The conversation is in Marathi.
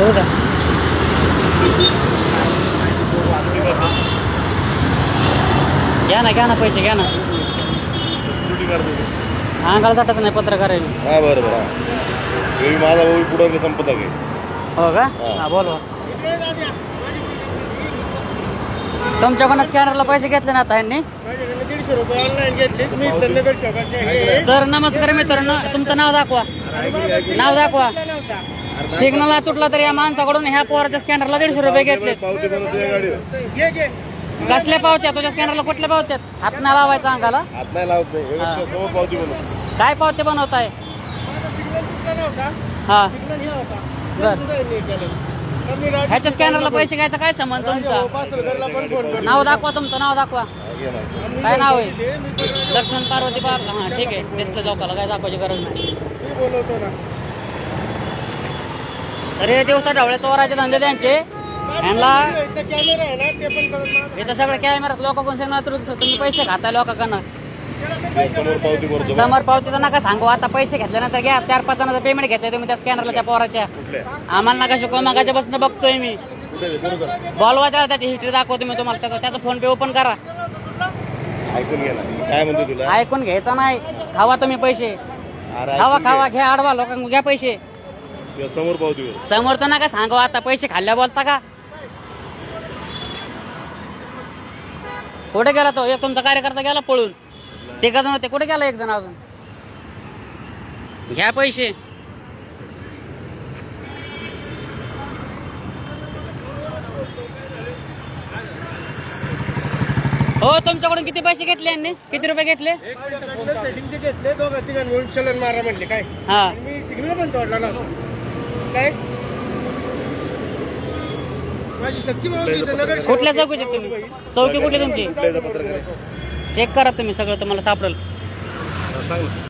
हो द्या. घ्या ना पैसे घ्या ना. अंगाला जाटाच नाही पत्रकार आहे. हा बरोबर. माझा भाऊ पुढे संपत आहे. हो का? हा बोलवा. तुमच्याकडून स्कॅनरला पैसे घेतले ना आता यांनी? 150 रुपये ऑनलाईन घेतले. मी नगर शोभाचे. तर नमस्कार मित्रांनो, तुमचं नाव दाखवा. नाव दाखवा. सिग्नल तुटला तर या माणसाकडून ह्या पोराच्या स्कॅनरला 150 रुपये घेतले. कसल्या पावत्या तुझ्या स्कॅनरला? कुठल्या पावत्यात? हात नाही लावायचा अंगाला. हात नाही लावत नाही. पावती बनव. काय पावते बनवताय? हा ह्याच्या स्कॅनरला पैसे घ्यायचा काय संबंध तुमचा? नाव दाखवा तुमचं. नाव दाखवा. काय नाव आहे? दर्शन पार्वती पार्क. हा ठीक आहे. बेस्ट चौकाला काय दाखवायची गरज नाही. तर हे दिवसा ढवळे चोराचे धंदे त्यांचे. यांना इथं सगळं कॅमेरा लोकांकडून सांगणार तुम्ही पैसे खाताय लोकांकडनं. समोर पावतीचं नका सांगू. आता पैसे घेतल्यानंतर घ्या. 4-5 जणांचं पेमेंट घेतलंय तुम्ही त्या स्कॅनरला त्या पोराच्या. आम्हाला नका शिकवा. मागाच्या बसनं बघतोय मी. बोलवा त्याला. त्याची हिस्ट्री दाखवतो मी तुम्हाला. त्याचा फोन पे ओपन करा. ऐकून घ्या ना काय म्हणतो तुला. ऐकून घ्यायचं नाही. खावा तुम्ही पैसे. खावा घ्या. आडवा लोकांना घ्या पैसे. समोर पावती. समोरचं नका सांगू. आता पैसे खाल्ल्या बोलता का? कुठे गेला तो? एक तुमचा कार्यकर्ता गेला पळून. ते जण होते. कुठे गेला एक जण अजून? घ्या पैसे. हो तुमच्याकडून किती पैसे घेतले यांनी? किती रुपये घेतले? सेटिंगचे घेतले. दोघं तिघांनी मिळून चलन मारा म्हणले. काय हा मी सिग्नल पण तोडला ना. काय माझी शक्ती नगर. कुठल्या चौकीचे तुम्ही? चौकी कुठली तुमची? चेक करा तुम्ही. सगळं तुम्हाला सापडेल. सांग ना.